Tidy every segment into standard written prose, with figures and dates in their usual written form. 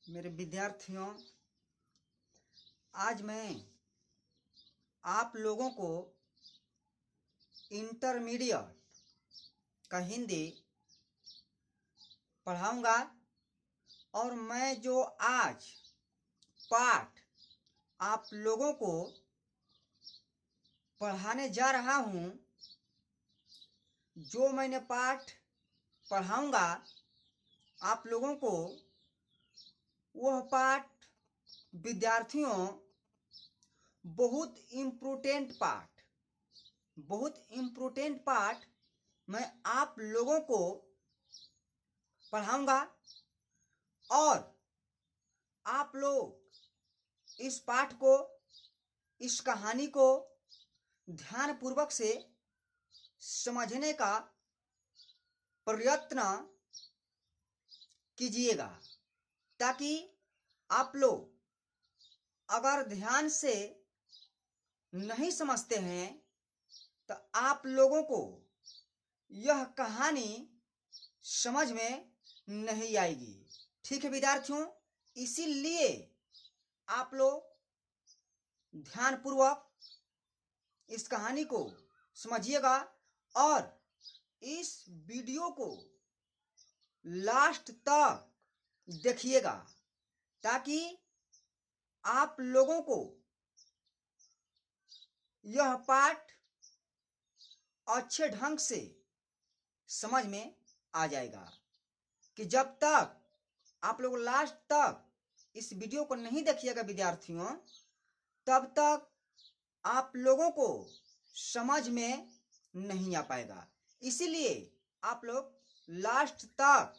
मेरे विद्यार्थियों, आज मैं आप लोगों को इंटरमीडिएट का हिंदी पढ़ाऊंगा और मैं जो आज पाठ आप लोगों को पढ़ाने जा रहा हूँ, जो मैंने पाठ पढ़ाऊंगा आप लोगों को, वह पाठ विद्यार्थियों बहुत इम्पोर्टेंट पाठ मैं आप लोगों को पढ़ाऊंगा और आप लोग इस पाठ को, इस कहानी को ध्यानपूर्वक से समझने का प्रयत्न कीजिएगा, ताकि आप लोग अगर ध्यान से नहीं समझते हैं तो आप लोगों को यह कहानी समझ में नहीं आएगी। ठीक है विद्यार्थियों, इसीलिए आप लोग ध्यानपूर्वक इस कहानी को समझिएगा और इस वीडियो को लास्ट तक देखिएगा, ताकि आप लोगों को यह पाठ अच्छे ढंग से समझ में आ जाएगा। कि जब तक आप लोग लास्ट तक इस वीडियो को नहीं देखिएगा विद्यार्थियों, तब तक आप लोगों को समझ में नहीं आ पाएगा। इसीलिए आप लोग लास्ट तक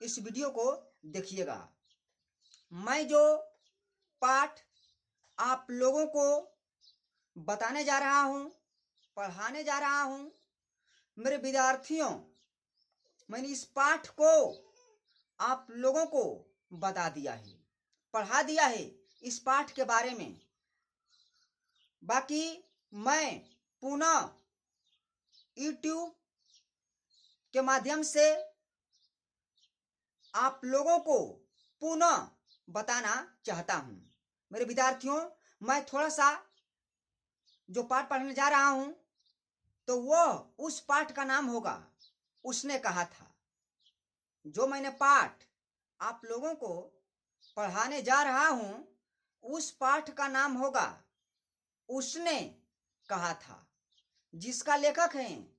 इस वीडियो को देखिएगा। मैं जो पाठ आप लोगों को बताने जा रहा हूँ, पढ़ाने जा रहा हूँ, मेरे विद्यार्थियों, मैंने इस पाठ को आप लोगों को बता दिया है, पढ़ा दिया है इस पाठ के बारे में। बाकी मैं पुनः YouTube के माध्यम से आप लोगों को पुनः बताना चाहता हूँ। मेरे विद्यार्थियों, मैं थोड़ा सा जो पाठ पढ़ने जा रहा हूँ तो वह उस पाठ का नाम होगा उसने कहा था। जो मैंने पाठ आप लोगों को पढ़ाने जा रहा हूँ, उस पाठ का नाम होगा उसने कहा था, जिसका लेखक हैं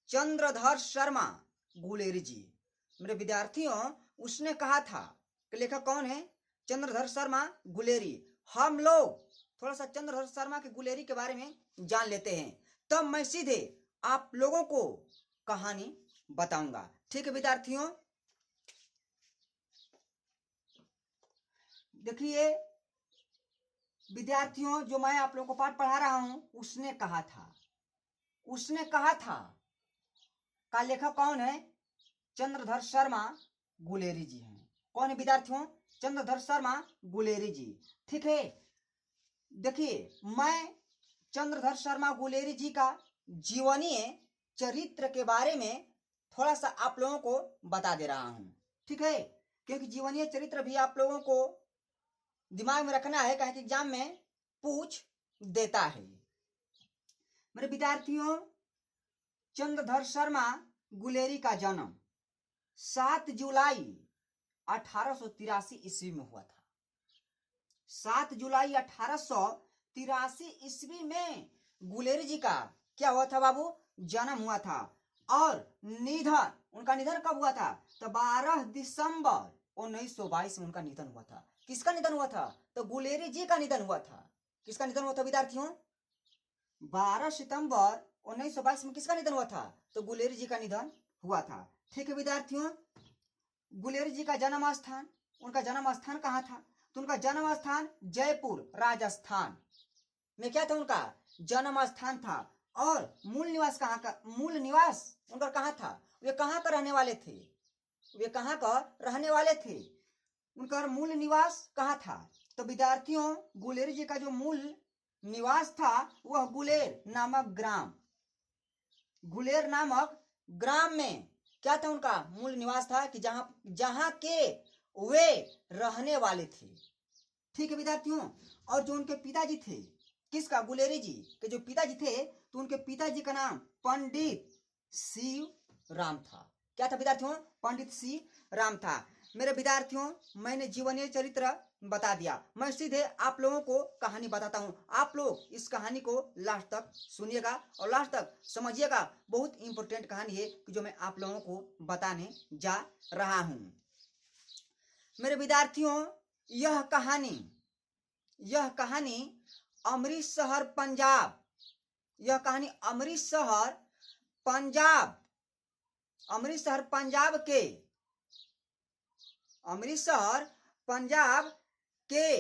चंद्रधर शर्मा गुलेरी जी। मेरे विद्यार्थियों, उसने कहा था कि लेखक कौन है? चंद्रधर शर्मा गुलेरी। हम लोग थोड़ा सा चंद्रधर शर्मा के गुलेरी के बारे में जान लेते हैं, तब मैं सीधे आप लोगों को कहानी बताऊंगा। ठीक है विद्यार्थियों, देखिए विद्यार्थियों, जो मैं आप लोगों को पाठ पढ़ा रहा हूं, उसने कहा था का लेखक कौन है? चंद्रधर शर्मा गुलेरी जी हैं। कौन है विद्यार्थियों? चंद्रधर शर्मा गुलेरी जी। ठीक है, देखिए मैं चंद्रधर शर्मा गुलेरी जी का जीवनीय चरित्र के बारे में थोड़ा सा आप लोगों को बता दे रहा हूं। ठीक है, क्योंकि जीवनीय चरित्र भी आप लोगों को दिमाग में रखना है, कहीं एग्जाम में पूछ देता है। मेरे विद्यार्थियों, चंद्रधर शर्मा गुलेरी का जन्म 7 जुलाई 1883 ईस्वी में हुआ था। 7 जुलाई 1883 ईस्वी में गुलेरी जी का क्या हुआ था बाबू? जन्म हुआ था। और निधन, उनका निधन कब हुआ था? तो 12 दिसंबर 1922 में उनका निधन हुआ था। किसका निधन हुआ था? तो गुलेरी जी का निधन हुआ था। किसका निधन हुआ था विद्यार्थियों? 12 सितंबर 1922 में किसका निधन हुआ था? तो गुलेरी जी का निधन हुआ था। ठीक है विद्यार्थियों, गुलेरी जी का जन्म स्थान, उनका जन्म स्थान कहाँ था? तो उनका जन्म स्थान जयपुर राजस्थान में क्या था? उनका जन्म स्थान था। और मूल निवास कहाँ का? मूल निवास उनका कहाँ था? वे कहाँ का रहने वाले थे? उनका मूल निवास कहाँ था? तो विद्यार्थियों, गुलेरी जी का जो मूल निवास था वह गुलेर नामक ग्राम में क्या था? उनका मूल निवास था कि जहां के वे रहने वाले थे। ठीक है विद्यार्थियों, और जो उनके पिताजी थे, किसका, गुलेरी जी के जो पिताजी थे, तो उनके पिताजी का नाम पंडित शिव राम था। क्या था विद्यार्थियों, पंडित शिव राम था। मेरे विद्यार्थियों, मैंने जीवनीय चरित्र बता दिया, मैं सीधे आप लोगों को कहानी बताता हूँ। आप लोग इस कहानी को लास्ट तक सुनिएगा और लास्ट तक समझिएगा। बहुत इंपॉर्टेंट कहानी है जो मैं आप लोगों को बताने जा रहा हूँ। मेरे विद्यार्थियों, यह कहानी अमृतसर पंजाब, यह कहानी अमृतसर पंजाब के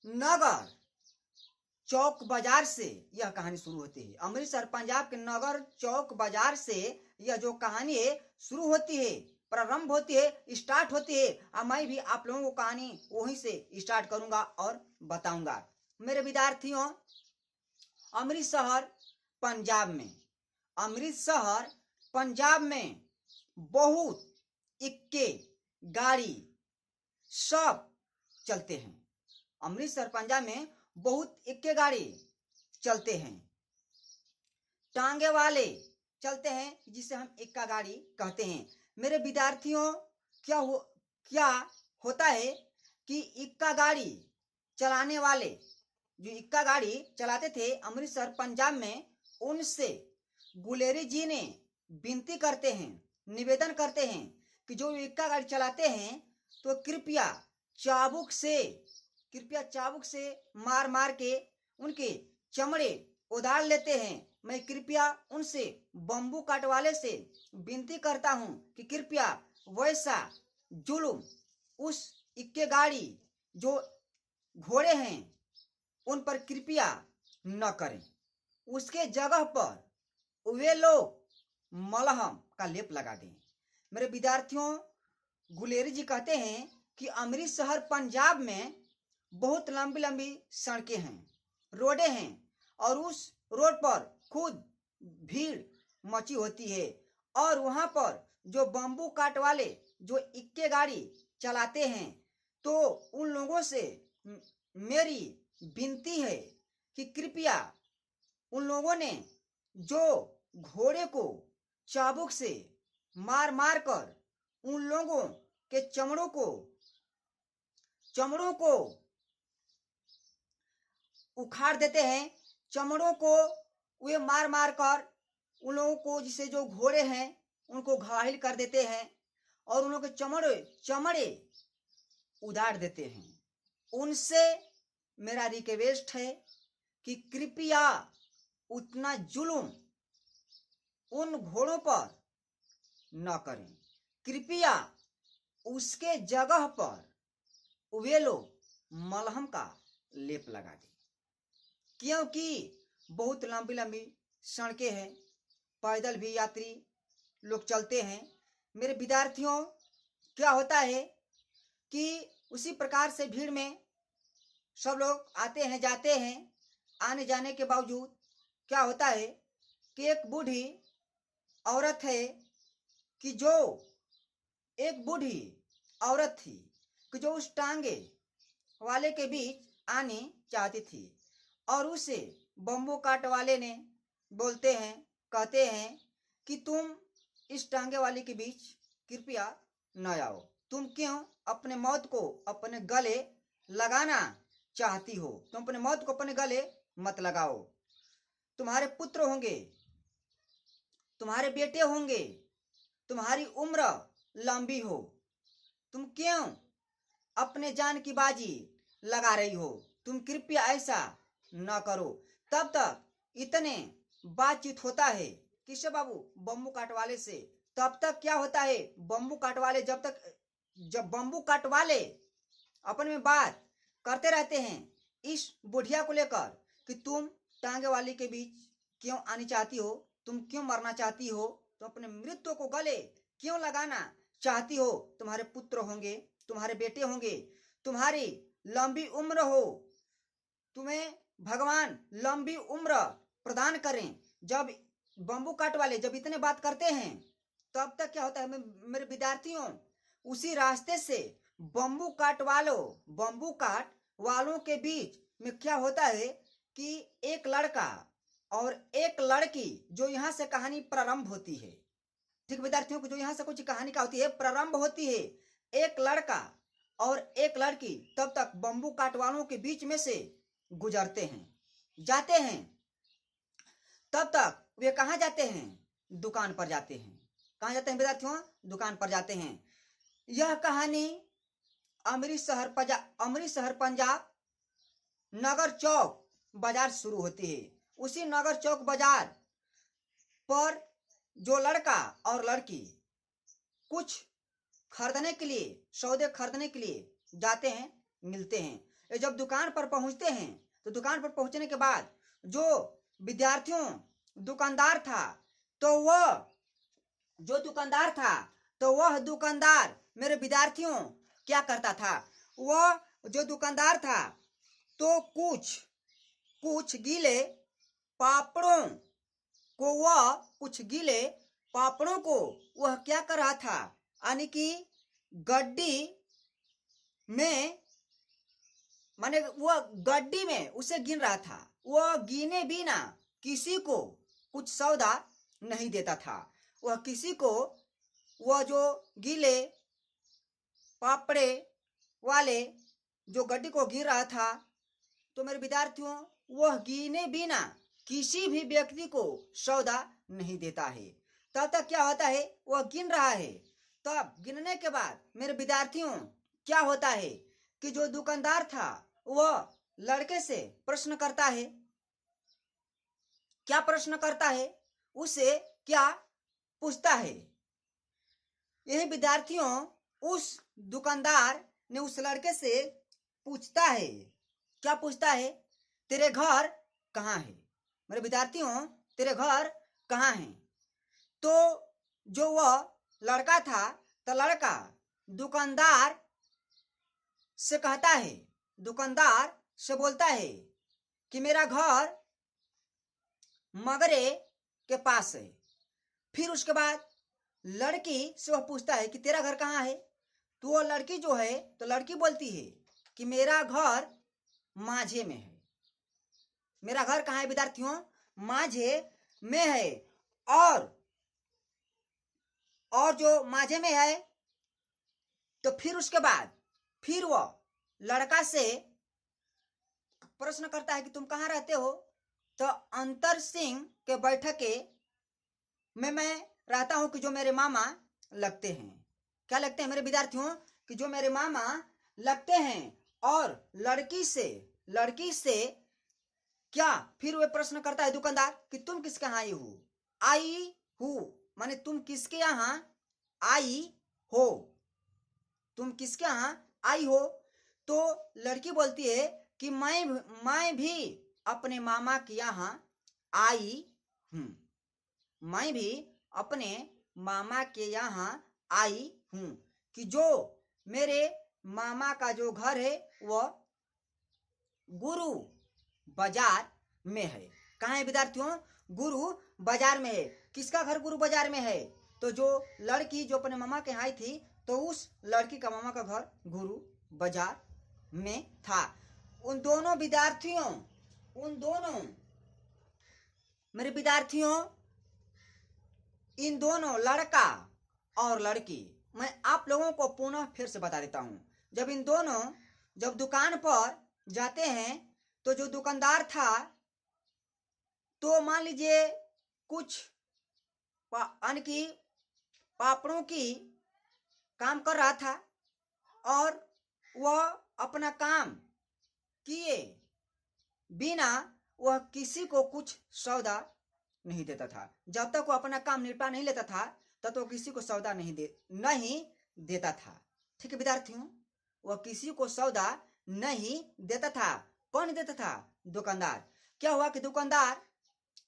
नगर चौक बाजार से यह कहानी शुरू होती है। अमृतसर पंजाब के नगर चौक बाजार से यह जो कहानी है शुरू होती है, प्रारंभ होती है, स्टार्ट होती है। और मैं भी आप लोगों को कहानी वहीं से स्टार्ट करूंगा और बताऊंगा। मेरे विद्यार्थियों, अमृतसर पंजाब में बहुत इक्के गाड़ी सब चलते हैं। अमृतसर पंजाब में बहुत इक्के गाड़ी चलते हैं, टांगे वाले चलते हैं, जिसे हम इक्का गाड़ी कहते हैं। मेरे विद्यार्थियों, क्या होता है कि इक्का गाड़ी चलाने वाले, जो इक्का गाड़ी चलाते थे अमृतसर पंजाब में, उनसे गुलेरी जी ने विनती करते हैं, निवेदन करते हैं कि जो इक्का गाड़ी चलाते हैं तो कृपया चाबुक से मार मार के उनके चमड़े उधार लेते हैं। मैं कृपया उनसे बम्बू काटवाले से विनती करता हूं कि कृपया वैसा जुल्म उस इक्के गाड़ी जो घोड़े हैं उन पर कृपया न करें। उसके जगह पर वे लोग मलहम का लेप लगा दें। मेरे विद्यार्थियों, गुलेरी जी कहते हैं कि अमृतसर पंजाब में बहुत लंबी लंबी सड़कें हैं, रोडें हैं, और उस रोड पर खुद भीड़ मची होती है। और वहां पर जो बम्बू काट वाले जो इक्के गाड़ी चलाते हैं, तो उन लोगों से मेरी विनती है कि कृपया उन लोगों ने जो घोड़े को चाबुक से मार मार कर उन लोगों के चमड़ों को उखाड़ देते हैं, चमड़ों को वे मार मार कर उन लोगों को, जिसे जो घोड़े हैं उनको घायल कर देते हैं और उन लोगों के चमड़े उधार देते हैं। उनसे मेरा रिक्वेस्ट है कि कृपया उतना जुल्म उन घोड़ों पर न करें। कृपया उसके जगह पर वे लोग मलहम का लेप लगा दें, क्योंकि बहुत लंबी लंबी सड़कें हैं, पैदल भी यात्री लोग चलते हैं। मेरे विद्यार्थियों, क्या होता है कि उसी प्रकार से भीड़ में सब लोग आते हैं जाते हैं, आने जाने के बावजूद क्या होता है कि एक बूढ़ी औरत है कि जो एक बूढ़ी औरत थी कि जो उस टांगे वाले के बीच आनी चाहती थी, और उसे बम्बू काट वाले ने कहते हैं कि तुम इस टांगे वाले के बीच कृपया न आओ। तुम क्यों अपने मौत को अपने गले लगाना चाहती हो? तुम अपने मौत को अपने गले मत लगाओ। तुम्हारे पुत्र होंगे, तुम्हारे बेटे होंगे, तुम्हारी उम्र लंबी हो, तुम क्यों अपने जान की बाजी लगा रही हो? तुम कृपया ऐसा न करो। तब तक इतने बातचीत होता है किससे बाबू? बम्बू काट वाले से। तब तक क्या होता है, बम्बू काट वाले जब बम्बू काट वाले अपन में बात करते रहते हैं इस बुढ़िया को लेकर कि तुम टांगे वाली के बीच क्यों आनी चाहती हो, तुम क्यों मरना चाहती हो, तुम अपने मृत्यु को गले क्यों लगाना चाहती हो? तुम्हारे पुत्र होंगे, तुम्हारे बेटे होंगे, तुम्हारी लंबी उम्र हो, तुम्हें भगवान लंबी उम्र प्रदान करें। जब बम्बू काट वाले जब इतने बात करते हैं, तब तक क्या होता है मेरे विद्यार्थियों, उसी रास्ते से बम्बू काट वालों के बीच में क्या होता है कि एक लड़का और एक लड़की, जो यहाँ से कहानी प्रारंभ होती है। ठीक विद्यार्थियों को, जो यहाँ से कुछ कहानी का होती है, प्रारंभ होती है। एक लड़का और एक लड़की तब तक बम्बू काट वालों के बीच में से गुजरते हैं, जाते हैं। तब तक वे कहाँ जाते हैं? दुकान पर जाते हैं। कहाँ जाते हैं विद्यार्थियों? दुकान पर जाते हैं। यह कहानी अमृतसर पंजाब नगर चौक बाजार शुरू होती है। उसी नगर चौक बाजार पर जो लड़का और लड़की कुछ खरीदने के लिए, सौदे खरीदने के लिए जाते हैं, मिलते हैं। ये जब दुकान पर पहुंचते हैं तो दुकान पर पहुंचने के बाद जो विद्यार्थियों दुकानदार था, तो वह दुकानदार मेरे विद्यार्थियों क्या करता था? वह जो दुकानदार था तो कुछ गीले पापड़ों को वह क्या कर रहा था? यानी कि गड्डी में उसे गिन रहा था। वह गिने बिना किसी को कुछ सौदा नहीं देता था। वह जो गीले पापड़े वाले जो गड्डी को गिन रहा था, तो मेरे विद्यार्थियों वह गिने बिना किसी भी व्यक्ति को सौदा नहीं देता है। तब तक क्या होता है? वह गिन रहा है। तब गिनने के बाद मेरे विद्यार्थियों क्या होता है कि जो दुकानदार था वह लड़के से प्रश्न करता है। क्या प्रश्न करता है? उसे क्या पूछता है? यही विद्यार्थियों उस दुकानदार ने उस लड़के से पूछता है। क्या पूछता है? तेरे घर कहाँ है? मेरे विद्यार्थियों, तेरे घर कहाँ है? तो जो वह लड़का था, तो लड़का दुकानदार से कहता है, दुकानदार से बोलता है कि मेरा घर मगरे के पास है। फिर उसके बाद लड़की से वह पूछता है कि तेरा घर कहाँ है? तो वो लड़की जो है, तो लड़की बोलती है कि मेरा घर माझे में है। मेरा घर कहाँ है विद्यार्थियों? माझे में है। और जो माझे में है, तो फिर उसके बाद फिर वो लड़का से प्रश्न करता है कि तुम कहाँ रहते हो? तो अंतर सिंह के बैठके में मैं रहता हूं, कि जो मेरे मामा लगते हैं। क्या लगते हैं मेरे विद्यार्थियों? कि जो मेरे मामा लगते हैं। और लड़की से क्या फिर वे प्रश्न करता है दुकानदार कि तुम किसके यहाँ आई हूँ, माने तुम किसके यहाँ आई हो? तुम किसके यहाँ आई हो? तो लड़की बोलती है कि मैं भी अपने मामा के यहाँ आई हूँ। मैं भी अपने मामा के यहाँ आई हूँ, कि जो मेरे मामा का जो घर है वह गुरु बाजार में है। कहाँ है विद्यार्थियों? गुरु बाजार में है। किसका घर गुरु बाजार में है? तो जो लड़की जो अपने मामा के यहाँ आई थी, तो उस लड़की का मामा का घर गुरु बाजार में था। उन दोनों मेरे विद्यार्थियों, इन दोनों लड़का और लड़की, मैं आप लोगों को पुनः फिर से बता देता हूं। जब दुकान पर जाते हैं, तो जो दुकानदार था, तो मान लीजिए कुछ यानी कि पापड़ों की काम कर रहा था, और वह अपना काम किए बिना वह किसी को कुछ सौदा नहीं देता था। जब तक वो अपना काम निपटा नहीं लेता था, तब तो किसी को सौदा नहीं देता था। ठीक है विद्यार्थियों, वह किसी को सौदा नहीं देता था। कौन देता था? दुकानदार। क्या हुआ कि दुकानदार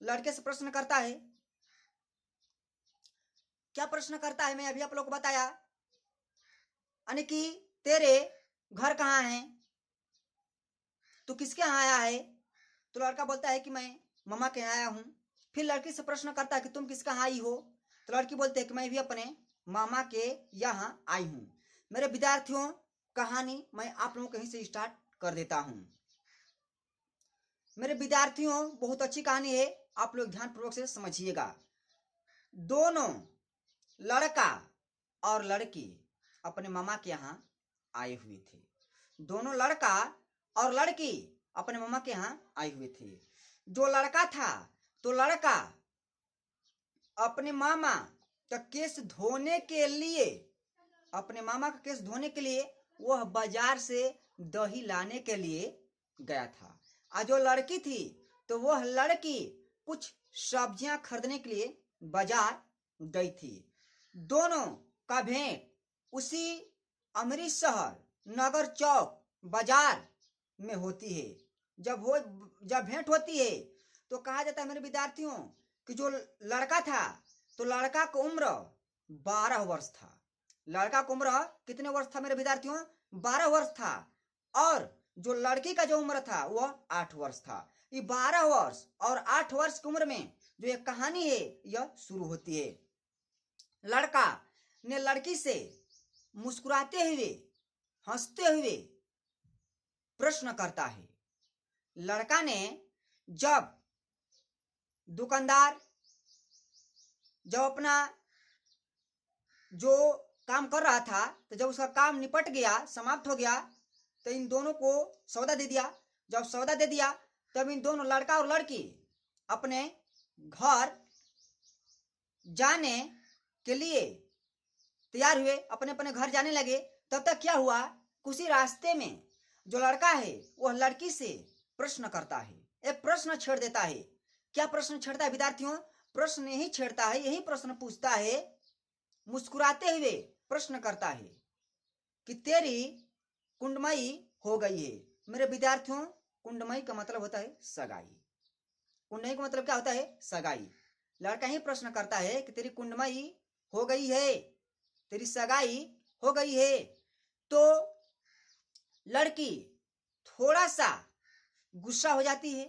लड़के से प्रश्न करता है। क्या प्रश्न करता है? मैं अभी आप लोग को बताया, यानी कि तेरे घर कहाँ है? तू किसके यहाँ आया है? तो लड़का बोलता है कि मैं मामा के यहाँ आया हूँ। फिर लड़की से प्रश्न करता है कि तुम किसके यहाँ आई हो? तो लड़की बोलते है कि मैं भी अपने मामा के यहाँ आई हूँ। मेरे विद्यार्थियों, कहानी मैं आप लोगों कहीं से स्टार्ट कर देता हूं। मेरे विद्यार्थियों, बहुत अच्छी कहानी है, आप लोग ध्यानपूर्वक से समझिएगा। दोनों लड़का और लड़की अपने मामा के यहाँ आए हुए थे। दोनों लड़का और लड़की अपने मामा के यहाँ आए हुए थे। जो लड़का था तो लड़का अपने मामा का केस धोने के लिए, अपने मामा का केस धोने के लिए वह बाजार से दही लाने के लिए गया था। और जो लड़की थी तो वह लड़की कुछ सब्जियां खरीदने के लिए बाजार गई थी। दोनों का भेंट उसी अमृतसर नगर चौक बाजार में होती है। जब भेंट होती है तो कहा जाता है मेरे विद्यार्थियों कि जो लड़का था तो लड़का का उम्र 12 वर्ष था। लड़का का उम्र कितने वर्ष था मेरे विद्यार्थियों? 12 वर्ष था। और जो लड़की का जो उम्र था वह 8 वर्ष था। ये 12 वर्ष और 8 वर्ष की उम्र में जो एक कहानी है यह शुरू होती है। लड़का ने लड़की से मुस्कुराते हुए, हंसते हुए प्रश्न करता है। लड़का ने जब दुकानदार जब अपना जो काम कर रहा था तो जब उसका काम निपट गया, समाप्त हो गया, तो इन दोनों को सौदा दे दिया। जब सौदा दे दिया तब इन दोनों लड़का और लड़की अपने घर जाने के लिए तैयार हुए, अपने अपने घर जाने लगे। तब तक क्या हुआ, उसी रास्ते में जो लड़का है वह लड़की से प्रश्न करता है, एक प्रश्न छेड़ देता है। क्या प्रश्न छेड़ता है विद्यार्थियों? प्रश्न यही छेड़ता है, यही प्रश्न पूछता है, मुस्कुराते हुए प्रश्न करता है कि तेरी कुंडमई हो गई है। मेरे विद्यार्थियों, कुंडमई का मतलब होता है सगाई। कुंडमई का मतलब क्या होता है? सगाई। लड़का ही प्रश्न करता है कि तेरी कुंडमई हो गई है, तेरी सगाई हो गई है। तो लड़की थोड़ा सा गुस्सा हो जाती है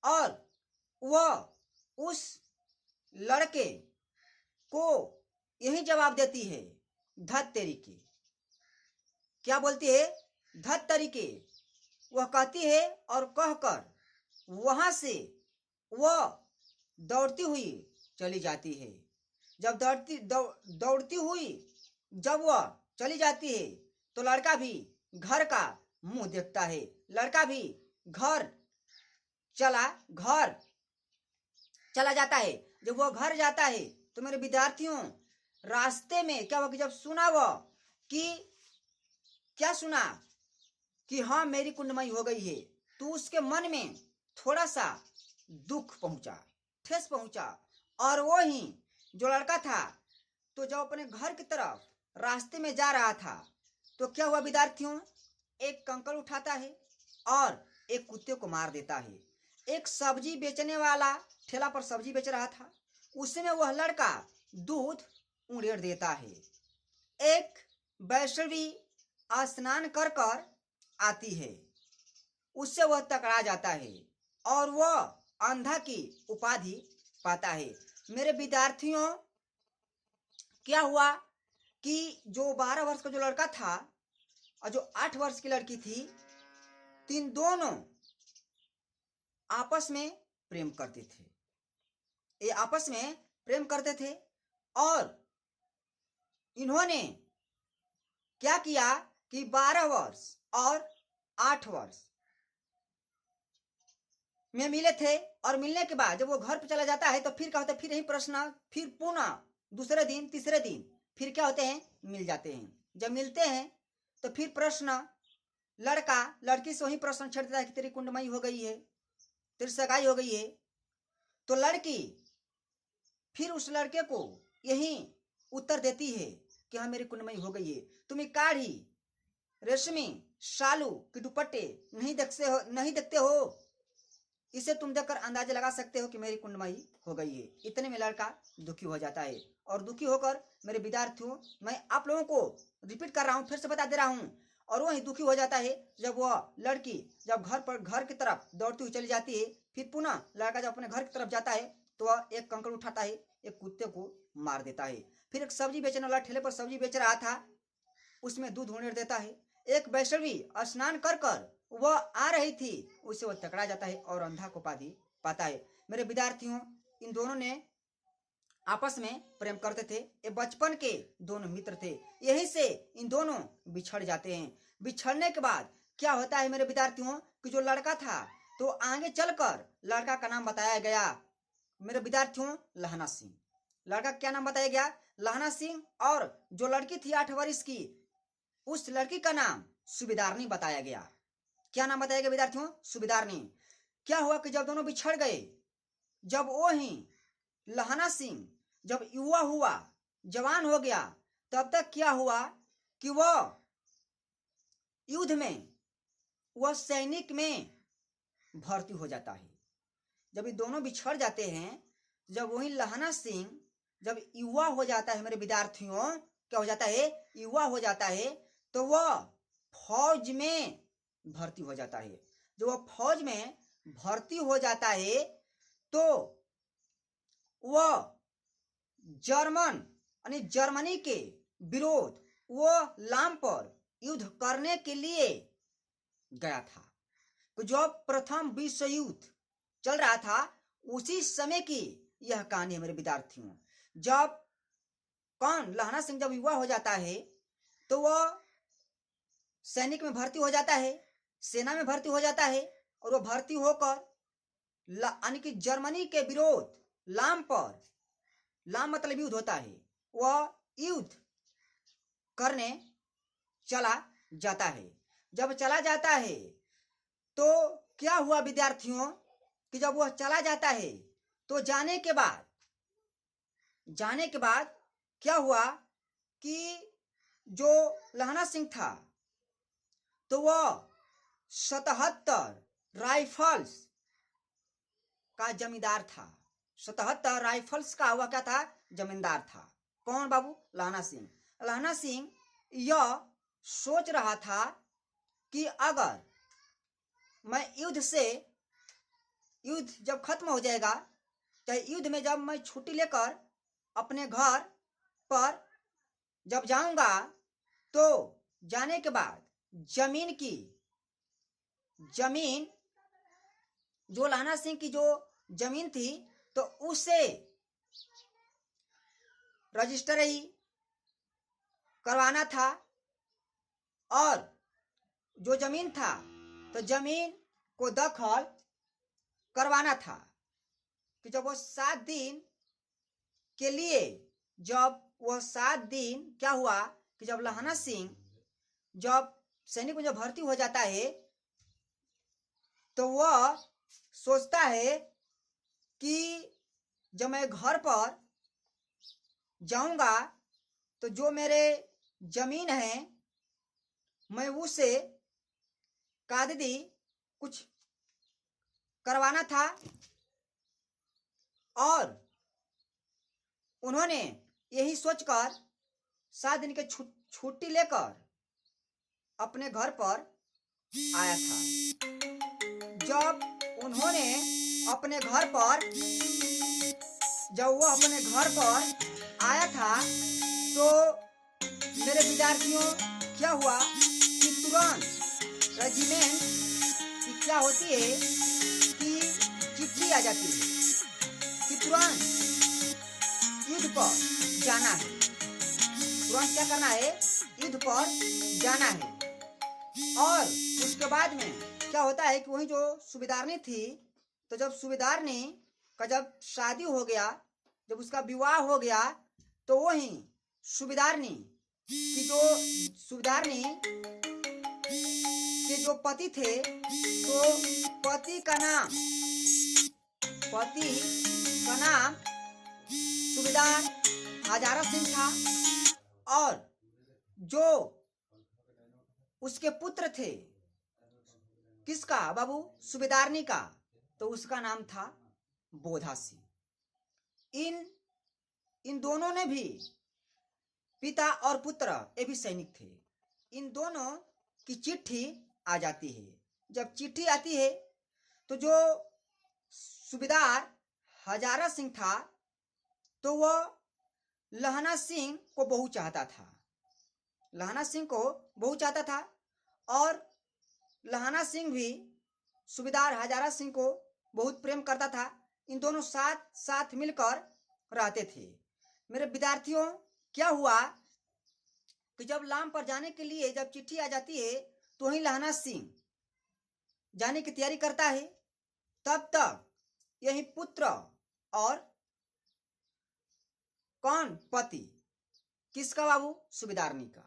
और वह उस लड़के को यही जवाब देती है, धत तेरी की। क्या बोलती है? धत तरीके। वह कहती है और कहकर वहां से वह दौड़ती हुई चली जाती है। जब दौड़ती हुई जब वह चली जाती है तो लड़का भी घर का मुंह देखता है। लड़का भी घर चला जाता है। जब वह घर जाता है तो मेरे विद्यार्थियों, रास्ते में क्या हुआ कि जब सुना वह कि क्या सुना कि हाँ मेरी कुंडमई हो गई है, तो उसके मन में थोड़ा सा दुख पहुंचा, ठेस पहुंचा। और वो ही जो लड़का था तो जब अपने घर की तरफ रास्ते में जा रहा था तो क्या हुआ विद्यार्थियों, एक कंकड़ उठाता है और एक कुत्ते को मार देता है। एक सब्जी बेचने वाला ठेला पर सब्जी बेच रहा था, उसमें वह लड़का दूध उड़ेड़ देता है। एक वैष्णवी स्नान कर कर आती है, उससे वह टकरा जाता है और वह अंधा की उपाधि पाता है। मेरे विद्यार्थियों, क्या हुआ कि जो 12 वर्ष का जो लड़का था और जो 8 वर्ष की लड़की थी, तीन दोनों आपस में प्रेम करते थे। ये आपस में प्रेम करते थे और इन्होंने क्या किया कि 12 वर्ष और 8 वर्ष में मिले थे। और मिलने के बाद जब वो घर पे चला जाता है तो फिर क्या होता है, फिर यही प्रश्न, फिर पुनः दूसरे दिन तीसरे दिन फिर क्या होते हैं, मिल जाते हैं। जब मिलते हैं तो फिर प्रश्न, लड़का लड़की से वही प्रश्न छेड़ता है कि तेरी कुंडमई हो गई है, तेरी सगाई हो गई है। तो लड़की फिर उस लड़के को यही उत्तर देती है कि हाँ मेरी कुंडमई हो गई है। तुम्हें काढ़ी रेशमी शालू की दुपट्टे नहीं देखते हो, इसे तुम देखकर अंदाजा लगा सकते हो कि मेरी कुंडमई हो गई है। इतने में लड़का दुखी हो जाता है और दुखी होकर मेरे विद्यार्थियों, मैं आप लोगों को रिपीट कर रहा हूं, फिर से बता दे रहा हूं, और वही दुखी हो जाता है जब वह लड़की जब घर की तरफ दौड़ती हुई चली जाती है। फिर पुनः लड़का जब अपने घर की तरफ जाता है तो वह एक कंकड़ उठाता है, एक कुत्ते को मार देता है। फिर एक सब्जी बेचने वाला ठेले पर सब्जी बेच रहा था, उसमें दूध होने देता है। एक वैष्णवी स्नान कर कर वह आ रही थी, उसे वह पकड़ा जाता है और अंधा को उपाधि पाता है। मेरे विद्यार्थियों, इन दोनों ने आपस में प्रेम करते थे, ये बचपन के दोनों मित्र थे। यहीं से इन दोनों बिछड़ जाते हैं। बिछड़ने के बाद क्या होता है मेरे विद्यार्थियों कि जो लड़का था तो आगे चलकर लड़का का नाम बताया गया मेरे विद्यार्थियों लहना सिंह। लड़का क्या नाम बताया गया? लहना सिंह। और जो लड़की थी 8 वर्ष की, उस लड़की का नाम सूबेदारनी बताया गया। क्या नाम बताया गया विद्यार्थियों? सूबेदारनी। क्या हुआ कि जब दोनों बिछड़ गए, जब वो ही लहना सिंह जब युवा हुआ, जवान हो गया, तब तक क्या हुआ कि वह युद्ध में, वह सैनिक में भर्ती हो जाता है। जब ये दोनों बिछड़ जाते हैं, जब वही लहना सिंह जब युवा हो जाता है मेरे विद्यार्थियों, क्या हो जाता है? युवा हो जाता है, तो वह फौज में भर्ती हो जाता है। जब वह फौज में भर्ती हो जाता है तो वह जर्मनी के विरोध वो लाम पर युद्ध करने के लिए गया था। तो जब प्रथम विश्व युद्ध चल रहा था, उसी समय की यह कहानी है मेरे विद्यार्थियों। जब कौन लहना सिंह जब युवा हो जाता है तो वह सैनिक में भर्ती हो जाता है, सेना में भर्ती हो जाता है, और वह भर्ती होकर यानी कि जर्मनी के विरोध लाम पर, लाम मतलब युद्ध होता है, वह युद्ध करने चला जाता है। जब चला जाता है तो क्या हुआ विद्यार्थियों कि जब वह चला जाता है तो जाने के बाद क्या हुआ कि जो लहना सिंह था तो वह 77 राइफल्स का जमींदार था। 77 राइफल्स का हुआ क्या था? जमींदार था। कौन बाबू? लहना सिंह। लहना सिंह यह सोच रहा था कि अगर मैं युद्ध जब खत्म हो जाएगा, चाहे युद्ध में जब मैं छुट्टी लेकर अपने घर पर जब जाऊंगा, तो जाने के बाद जमीन जो लहना सिंह की जो जमीन थी तो उसे रजिस्ट्री करवाना था, और जो जमीन था तो जमीन को दखल करवाना था। कि जब वो 7 दिन के लिए, जब वह 7 दिन क्या हुआ कि जब लहना सिंह जब सैनिक में जब भर्ती हो जाता है तो वह सोचता है कि जब मैं घर पर जाऊंगा तो जो मेरे जमीन है मैं उसे कागजी कुछ करवाना था। और उन्होंने यही सोचकर 7 दिन के छुट्टी लेकर अपने घर पर आया था। जब उन्होंने अपने घर पर आया था तो मेरे विद्यार्थियों क्या हुआ कि तुरंत रेजिमेंट की क्या होती है कि चिट्ठी आ जाती है कि तुरंत युद्ध पर जाना है। तुरंत क्या करना है? युद्ध पर जाना है। और उसके बाद में क्या होता है कि वही जो सूबेदारनी थी, तो जब सूबेदारनी का जब शादी हो गया, जब उसका विवाह हो गया, तो वही सूबेदारनी के जो पति थे, तो पति का नाम सूबेदार हजारा सिंह था, और जो उसके पुत्र थे, किसका बाबू? सूबेदारनी का, तो उसका नाम था बोधा सिंह। इन दोनों ने भी पिता और पुत्र ये भी सैनिक थे। इन दोनों की चिट्ठी आ जाती है। जब चिट्ठी आती है तो जो सूबेदार हजारा सिंह था तो वह लहना सिंह को बहुत चाहता था। लहाना सिंह को बहुत चाहता था और लहाना सिंह भी सूबेदार हजारा सिंह को बहुत प्रेम करता था। इन दोनों साथ साथ मिलकर रहते थे। मेरे विद्यार्थियों, क्या हुआ कि जब लाम पर जाने के लिए जब चिट्ठी आ जाती है तो वही लहाना सिंह जाने की तैयारी करता है। तब तक यही पुत्र और कौन पति, किसका बाबू, सूबेदारनी का,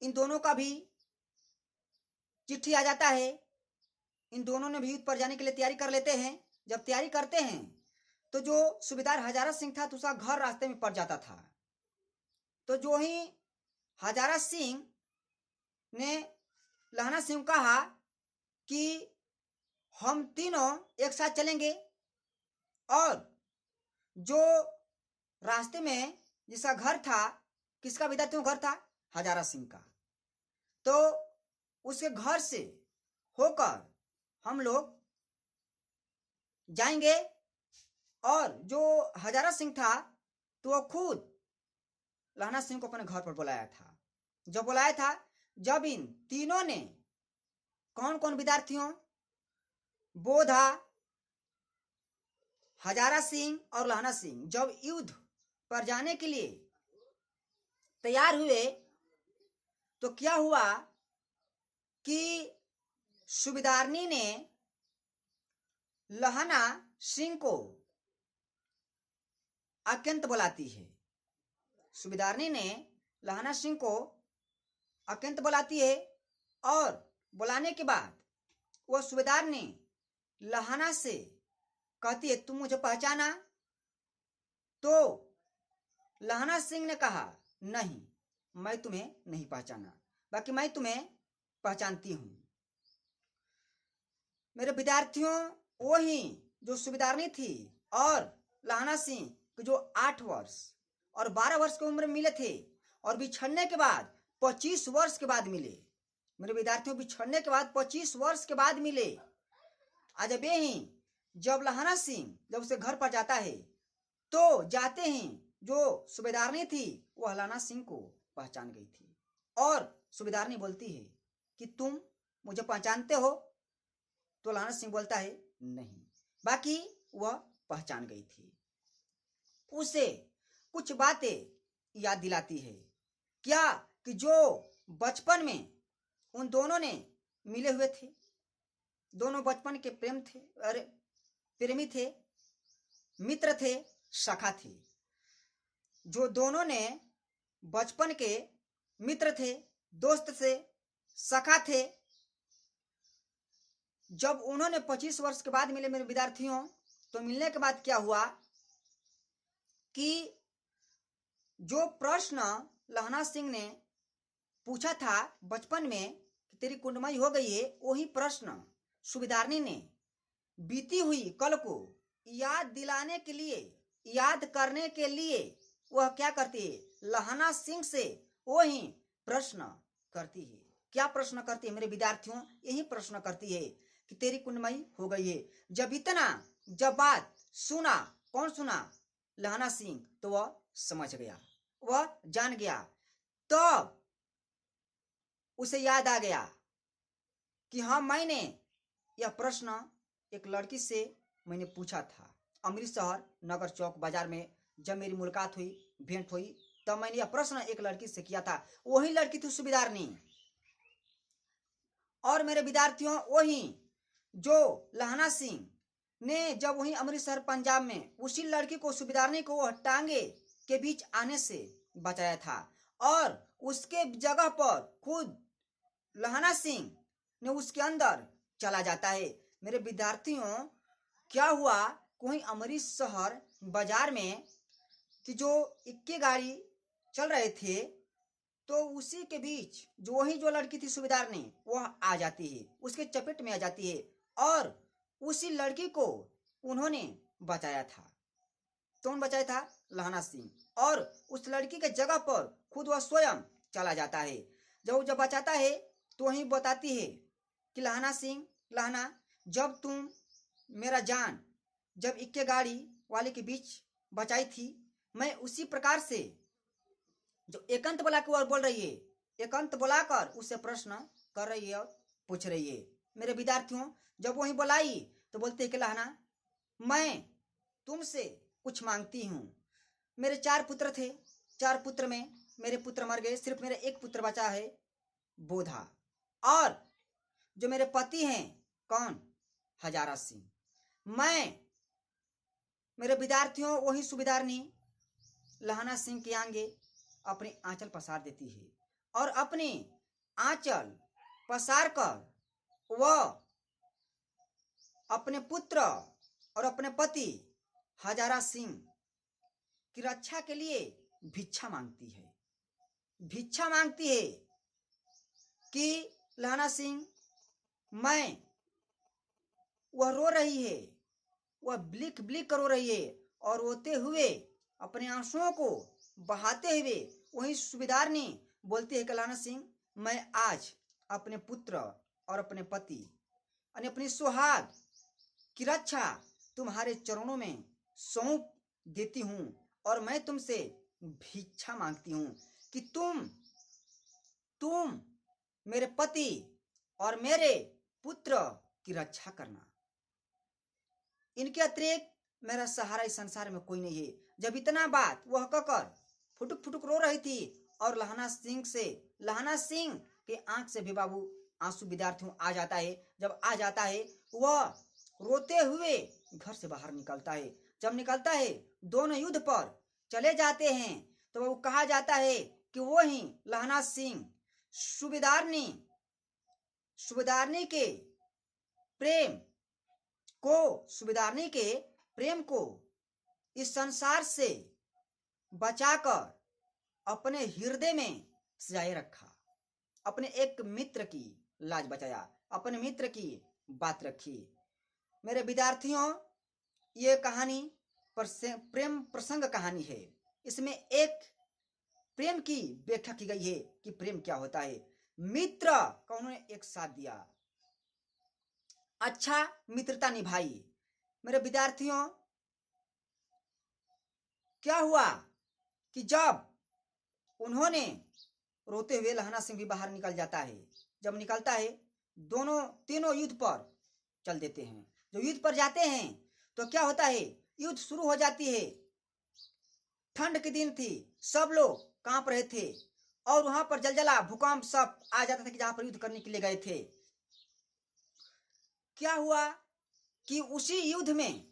इन दोनों का भी चिट्ठी आ जाता है। इन दोनों ने भी युद्ध पर जाने के लिए तैयारी कर लेते हैं। जब तैयारी करते हैं तो जो सूबेदार हजारा सिंह था तो उसका घर रास्ते में पड़ जाता था। तो जो ही हजारा सिंह ने लहाना सिंह कहा कि हम तीनों एक साथ चलेंगे, और जो रास्ते में जिसका घर था, किसका विद्यार्थियों घर था, हजारा सिंह का, तो उसके घर से होकर हम लोग जाएंगे। और जो हजारा सिंह था तो वह खुद लहाना सिंह को अपने घर पर बुलाया था। जब बुलाया था, जब इन तीनों ने, कौन कौन विद्यार्थियों, बोधा, हजारा सिंह और लहाना सिंह जब युद्ध पर जाने के लिए तैयार हुए तो क्या हुआ कि सूबेदारनी ने लहाना सिंह को अत्यंत बुलाती है। सूबेदारनी ने लहाना सिंह को अत्यंत बुलाती है और बुलाने के बाद वह सूबेदार ने लहाना से कहती है, तुम मुझे पहचाना? तो लहाना सिंह ने कहा, नहीं, मैं तुम्हें नहीं पहचाना, बाकी मैं तुम्हें पहचानती हूं। मेरे विद्यार्थियों, वही जो सूबेदारनी थी और लहाना सिंह जो 8 वर्ष और 12 वर्ष की उम्र में मिले थे और बिछड़ने के बाद 25 वर्ष के बाद मिले। मेरे विद्यार्थियों, बिछड़ने के बाद 25 वर्ष के बाद मिले। आज अब ही जब लहाना सिंह जब उसे घर पर जाता है तो जाते ही जो सूबेदारनी थी वह लहाना सिंह को पहचान गई थी और सूबेदारनी बोलती है कि तुम मुझे पहचानते हो? तो लहाना सिंह बोलता है नहीं, बाकी वह पहचान गई थी। उसे कुछ बातें याद दिलाती है। क्या कि जो बचपन में उन दोनों ने मिले हुए थे, दोनों बचपन के प्रेमी थे, मित्र थे, सखा थे। जो दोनों ने बचपन के मित्र थे, दोस्त थे, सखा थे, जब उन्होंने 25 वर्ष के बाद मिले मेरे विद्यार्थियों, तो मिलने के बाद क्या हुआ कि जो प्रश्न लहाना सिंह ने पूछा था बचपन में कि तेरी कुंडमाई हो गई है, वही प्रश्न सूबेदारनी ने बीती हुई कल को याद दिलाने के लिए, याद करने के लिए वह क्या करती है, लहाना सिंह से वही प्रश्न करती है। क्या प्रश्न करती है मेरे विद्यार्थियों? यही प्रश्न करती है कि तेरी कुंडमाई हो गई है। जब बात सुना, कौन सुना? लहाना सिंह। तो वह समझ गया, वह जान गया। तब उसे याद आ गया कि हाँ, मैंने यह प्रश्न एक लड़की से मैंने पूछा था अमृतसर नगर चौक बाजार में। जब मेरी मुलाकात हुई, भेंट हुई, तब मैंने यह प्रश्न एक लड़की से किया था। वही लड़की थी सूबेदारनी। और मेरे विद्यार्थियों, वही जो लहाना सिंह ने जब वही अमृतसर पंजाब में उसी लड़की को, सूबेदारनी को, वह टांगे के बीच आने से बचाया था और उसके जगह पर खुद लहाना सिंह ने उसके अंदर चला जाता है। मेरे विद्यार्थियों, क्या हुआ, कोई अमृतसर बाजार में कि जो इक्के गाड़ी चल रहे थे, तो उसी के बीच जो वही जो लड़की थी सूबेदारनी, वह आ जाती है, उसके चपेट में आ जाती है और उसी लड़की को उन्होंने बचाया था। कौन बचाया था? लहाना सिंह। और उस लड़की के जगह पर खुद वह स्वयं चला जाता है। जब बचाता है तो वही बताती है कि लहाना सिंह, लहाना, जब तुम मेरा जान जब इक्के गाड़ी वाले के बीच बचाई थी, मैं उसी प्रकार से जो एकांत बुला के और बोल रही है, एकांत बुलाकर उससे प्रश्न कर रही है और पूछ रही है। मेरे विद्यार्थियों, जब वही बुलाई तो बोलते कि लहना, मैं तुमसे कुछ मांगती हूँ। मेरे 4 पुत्र थे, 4 पुत्र में मेरे पुत्र मर गए, सिर्फ मेरा एक पुत्र बचा है, बोधा। और जो मेरे पति हैं, कौन? हजारा सिंह। मैं, मेरे विद्यार्थियों, वही सूबेदारनी लहना सिंह के आगे अपनी आंचल पसार देती है और अपनी आंचल पसार कर वह अपने पुत्र और अपने पति हजारा सिंह की रक्षा के लिए भिक्षा मांगती है। भिक्षा मांगती है कि लहना सिंह, मैं, वह रो रही है, वह ब्लिक ब्लिक कर रो रही है और रोते हुए अपने आंसुओं को बहाते हुए वही सूबेदारनी बोलती है कि लहना सिंह, मैं आज अपने पुत्र और अपने पति और अपनी सुहाग की रक्षा तुम्हारे चरणों में सौंप देती हूँ और मैं तुमसे भिक्षा मांगती हूँ कि तुम मेरे पति और मेरे पुत्र की रक्षा करना। इनके अतिरिक्त मेरा सहारा इस संसार में कोई नहीं है। जब इतना बात वह कहकर फुटुक फुटुक रो रही थी और लहना सिंह के आंख से भी बाबू आंसू विद्यार्थियों आ जाता है। जब आ जाता है वह रोते हुए घर से बाहर निकलता है। जब निकलता है दोनों युद्ध पर चले जाते हैं तो वो कहा जाता है कि वो ही लहना सिंह सूबेदारनी के प्रेम को इस संसार से बचाकर अपने हृदय में सजाए रखा। अपने एक मित्र की लाज बचाया, अपने मित्र की बात रखी। मेरे विद्यार्थियों, ये कहानी प्रेम प्रसंग कहानी है। इसमें एक प्रेम की व्याख्या की गई है कि प्रेम क्या होता है। मित्र का उन्होंने एक साथ दिया, अच्छा मित्रता निभाई। मेरे विद्यार्थियों, क्या हुआ कि जब उन्होंने रोते हुए लहना सिंह भी बाहर निकल जाता है। जब निकलता है तीनों युद्ध पर चल देते हैं। जो युद्ध पर जाते हैं तो क्या होता है, युद्ध शुरू हो जाती है। ठंड के दिन थी, सब लोग कांप रहे थे और वहां पर जलजला भूकंप सब आ जाता था कि जहां पर युद्ध करने के लिए गए थे। क्या हुआ कि उसी युद्ध में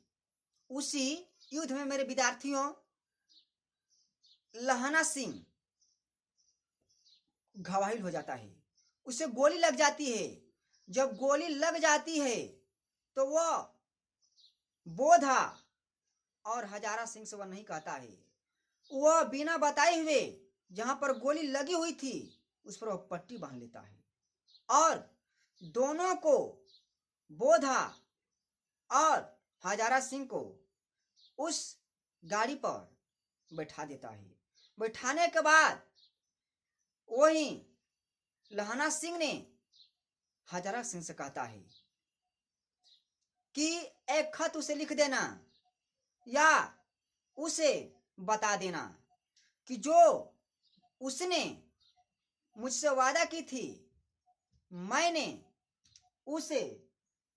मेरे विद्यार्थियों लहना सिंह घायल हो जाता है, उसे गोली लग जाती है। जब गोली लग जाती है तो वह बोधा और हजारा सिंह से वह नहीं कहता है, वह बिना बताए हुए जहां पर गोली लगी हुई थी उस पर वह पट्टी बांध लेता है और दोनों को, बोधा और हजारा सिंह को, उस गाड़ी पर बैठा देता है। बैठाने के बाद वही लहना सिंह ने हजारा सिंह से कहता है कि एक खत उसे लिख देना या उसे बता देना कि जो उसने मुझसे वादा की थी मैंने उसे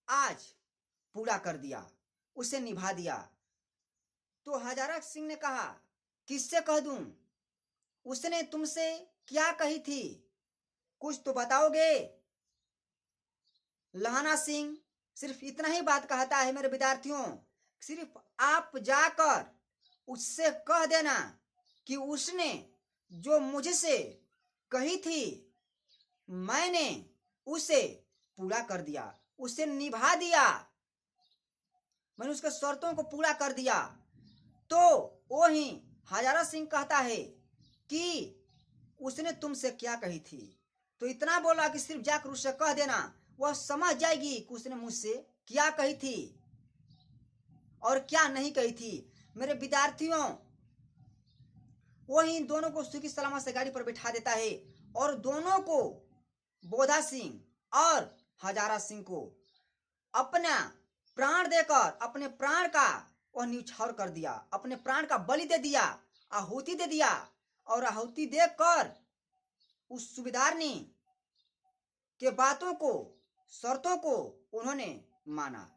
आज पूरा कर दिया, उसे निभा दिया। तो हजारा सिंह ने कहा, किससे कह दूं? उसने तुमसे क्या कही थी, कुछ तो बताओगे? लहना सिंह सिर्फ इतना ही बात कहता है मेरे विद्यार्थियों, सिर्फ आप जाकर उससे कह देना कि उसने जो मुझसे कही थी मैंने उसे पूरा कर दिया, उसे निभा दिया, मैंने उसके शर्तों को पूरा कर दिया। तो वही हजारा सिंह कहता है कि उसने तुमसे क्या कही थी। तो इतना बोला कि सिर्फ जाकर उससे कह देना, वह समझ जाएगी कि उसने मुझसे क्या कही थी और क्या नहीं कही थी। मेरे विद्यार्थियों, वही दोनों को सुखी सलामत से गाड़ी पर बिठा देता है और दोनों को, बोधा सिंह और हजारा सिंह को, अपना प्राण देकर अपने प्राण का वह न्यौछावर कर दिया, अपने प्राण का बलि दे दिया, आहुति दे दिया और आहुति देकर उस सूबेदारनी के बातों को, शर्तों को उन्होंने माना,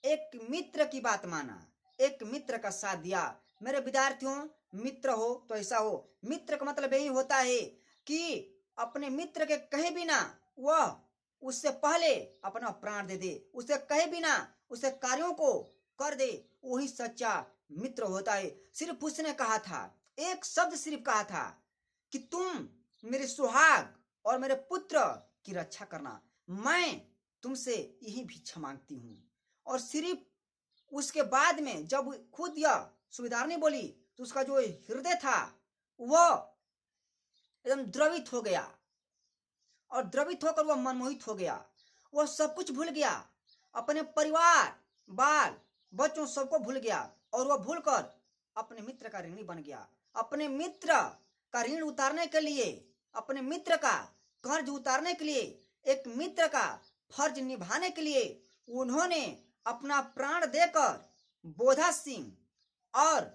एक मित्र की बात माना, एक मित्र का साथ दिया। मेरे विद्यार्थियों, मित्र हो तो ऐसा हो। मित्र का मतलब यही होता है कि अपने मित्र के कहे बिना वह उससे पहले अपना प्राण दे दे, उसे कहे बिना उसे कार्यों को कर दे, वही सच्चा मित्र होता है। सिर्फ उसने कहा था, एक शब्द सिर्फ कहा था कि तुम मेरे सुहाग और मेरे पुत्र की रक्षा करना, मैं तुमसे यही भिक्षा मांगती हूँ। और सिर्फ उसके बाद में जब खुद यह सूबेदारनी बोली तो उसका जो हृदय था वह एकदम द्रवित हो गया, और द्रवित होकर वह मनमोहित हो गया। वह सब कुछ भूल गया, अपने परिवार, बाल बच्चों सबको भूल गया, और वह भूलकर अपने मित्र का ऋणी बन गया। अपने मित्र का ऋण उतारने के लिए, अपने मित्र का कर्ज उतारने के लिए, एक मित्र का फर्ज निभाने के लिए उन्होंने अपना प्राण देकर बोधा सिंह और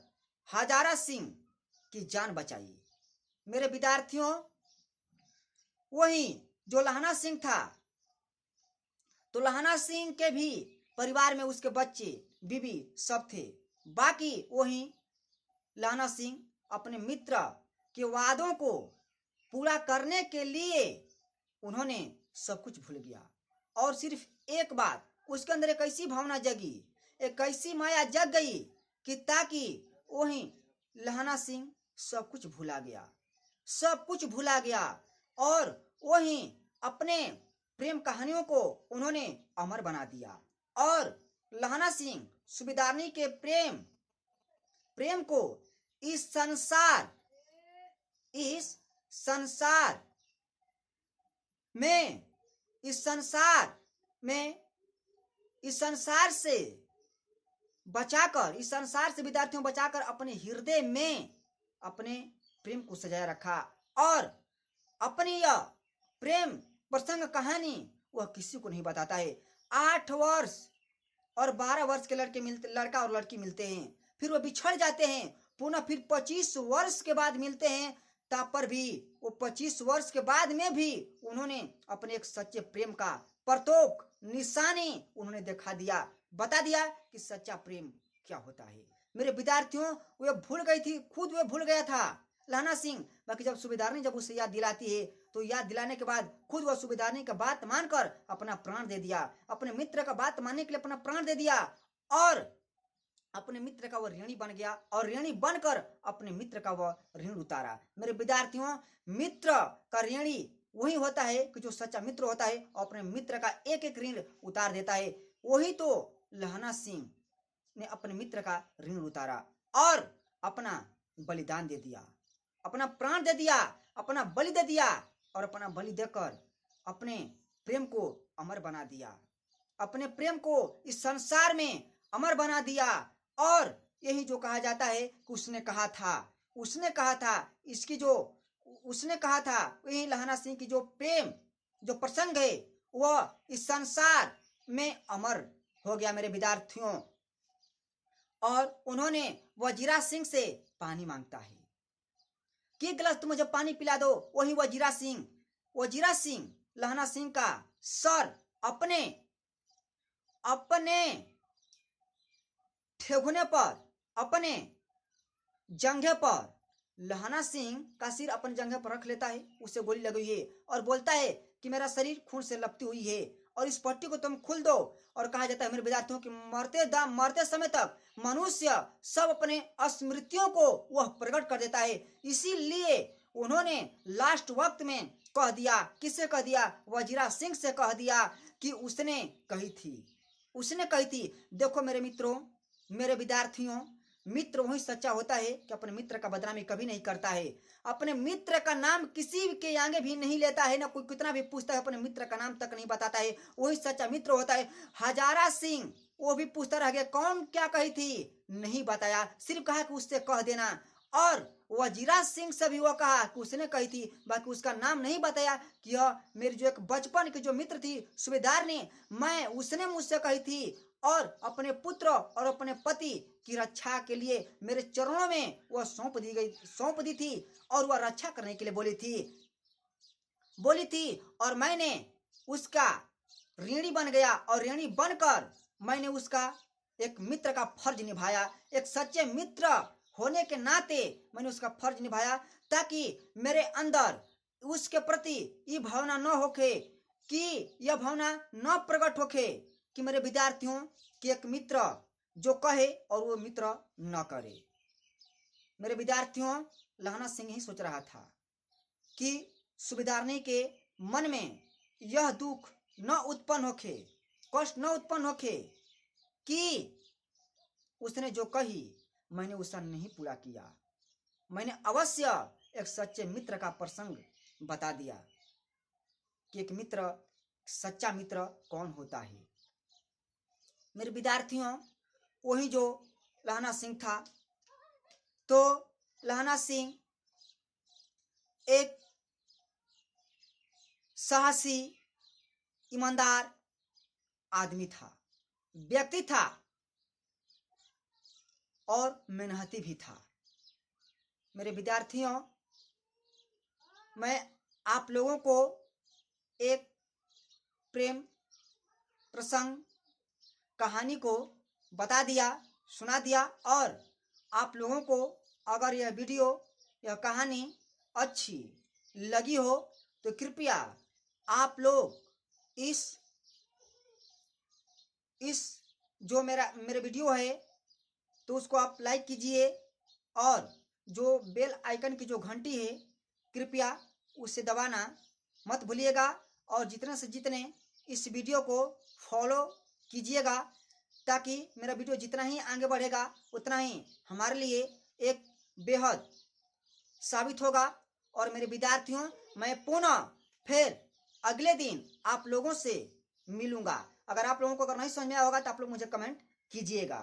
हजारा सिंह की जान बचाई। मेरे विद्यार्थियों, वही जो लहना सिंह था, तो लहना सिंह के भी परिवार में उसके बच्चे, बीबी सब थे। बाकी वही लहना सिंह अपने मित्र के वादों को पूरा करने के लिए उन्होंने सब कुछ भूल गया। और सिर्फ एक बात, उसके अंदर एक ऐसी भावना जगी, एक ऐसी माया जग गई कि ताकि वही लहना सिंह सब कुछ भूला गया, सब कुछ भूला गया। और वही अपने प्रेम कहानियों को उन्होंने अमर बना दिया। और लहना सिंह सूबेदारनी के प्रेम को इस संसार से बचाकर, इस संसार से विद्यार्थियों बचाकर अपने हृदय में अपने प्रेम को सजाया रखा। और अपनी यह प्रेम प्रसंग कहानी वह किसी को नहीं बताता है। 8 वर्ष और 12 वर्ष के लड़का और लड़की मिलते हैं, फिर वो बिछड़ जाते हैं, पुनः फिर 25 वर्ष के बाद मिलते हैं। तब पर भी वो 25 वर्ष के बाद में भी उन्होंने अपने एक सच्चे प्रेम का परतोक निशानी उन्होंने दिखा दिया, बता दिया कि सच्चा प्रेम क्या होता है। मेरे विद्यार्थियों, वे भूल गई थी, खुद वे भूल गया था लहना सिंह। बाकी जब सूबेदारनी जब उसे याद दिलाती है तो याद दिलाने के बाद खुद वह सूबेदारनी का बात मानकर अपना प्राण दे दिया, अपने मित्र का बात मानने के लिए अपना प्राण दे दिया, और अपने मित्र का वह ऋणी बन गया, और ऋणी बनकर अपने मित्र का वह ऋण उतारा। मेरे विद्यार्थियों, मित्र का ऋणी वही होता है कि जो सच्चा मित्र होता है और अपने मित्र का एक एक ऋण उतार देता है। वही तो लहना सिंह ने अपने मित्र का ऋण उतारा और अपना बलिदान दे दिया, अपना प्राण दे दिया, अपना बलि दे दिया, और अपना बलि देकर अपने प्रेम को अमर बना दिया, अपने प्रेम को इस संसार में अमर बना दिया। और यही जो कहा जाता है कि उसने कहा था इसकी जो उसने कहा था, वही लहना सिंह की जो प्रेम जो प्रसंग है वह इस संसार में अमर हो गया। मेरे विद्यार्थियों, और उन्होंने वजीरा सिंह से पानी मांगता है कि गिलास तुम मुझे पानी पिला दो। वही वजीरा सिंह लहना सिंह का सर अपने ठेहुने पर, अपने जंघे पर, लहना सिंह का सिर अपने जंघे पर रख लेता है। उसे गोली लगी है और बोलता है कि मेरा शरीर खून से लपटी हुई है और इस पट्टी को तुम खोल दो। और कहा जाता है मेरे विद्यार्थियों कि मरते समय तक मनुष्य सब अपने स्मृतियों को वह प्रकट कर देता है। इसीलिए उन्होंने लास्ट वक्त में कह दिया, किससे कह दिया? वजीरा सिंह से कह दिया कि उसने कही थी। देखो मेरे मित्रों, मेरे विद्यार्थियों, मित्र वही सच्चा होता है कि अपने मित्र का बदनामी कभी नहीं करता है, अपने मित्र का नाम किसी के आगे भी नहीं लेता है, ना कोई कितना भी पूछता है अपने मित्र का नाम तक नहीं बताता है। वही सच्चा मित्र होता है। हजारा सिंह वो भी पूछता रह गया कौन क्या कही थी, नहीं बताया, सिर्फ कहा कि उससे कह देना। और वजीरा सिंह से भी वो कहा कि उसने कही थी, बाकी उसका नाम नहीं बताया कि यह मेरी जो एक बचपन की जो मित्र थी सूबेदार ने, मैं उसने मुझसे कही थी और अपने पुत्र और अपने पति की रक्षा के लिए मेरे चरणों में वह सौंप दी थी और वह रक्षा करने के लिए बोली थी और मैंने उसका ऋणी बन गया और ऋणी बनकर मैंने उसका एक मित्र का फर्ज निभाया। एक सच्चे मित्र होने के नाते मैंने उसका फर्ज निभाया ताकि मेरे अंदर उसके प्रति ये भावना न होके कि यह भावना न प्रकट होके कि मेरे विद्यार्थियों कि एक मित्र जो कहे और वो मित्र न करे। मेरे विद्यार्थियों, लहना सिंह ही सोच रहा था कि सूबेदारनी के मन में यह दुख न उत्पन्न होके, कष्ट न उत्पन्न होके कि उसने जो कही मैंने उसका नहीं पूरा किया। मैंने अवश्य एक सच्चे मित्र का प्रसंग बता दिया कि एक मित्र, सच्चा मित्र कौन होता है। मेरे विद्यार्थियों, वही जो लहना सिंह था, तो लहना सिंह एक साहसी, ईमानदार आदमी था, व्यक्ति था और मेहनती भी था। मेरे विद्यार्थियों, मैं आप लोगों को एक प्रेम प्रसंग कहानी को बता दिया, सुना दिया और आप लोगों को अगर यह वीडियो, यह कहानी अच्छी लगी हो तो कृपया आप लोग इस जो मेरे वीडियो है तो उसको आप लाइक कीजिए और जो बेल आइकन की जो घंटी है कृपया उसे दबाना मत भूलिएगा और जितने से जितने इस वीडियो को फॉलो कीजिएगा ताकि मेरा वीडियो जितना ही आगे बढ़ेगा उतना ही हमारे लिए एक बेहद साबित होगा। और मेरे विद्यार्थियों, मैं पुनः फिर अगले दिन आप लोगों से मिलूंगा। अगर आप लोगों को अगर नहीं समझ में आया होगा तो आप लोग मुझे कमेंट कीजिएगा।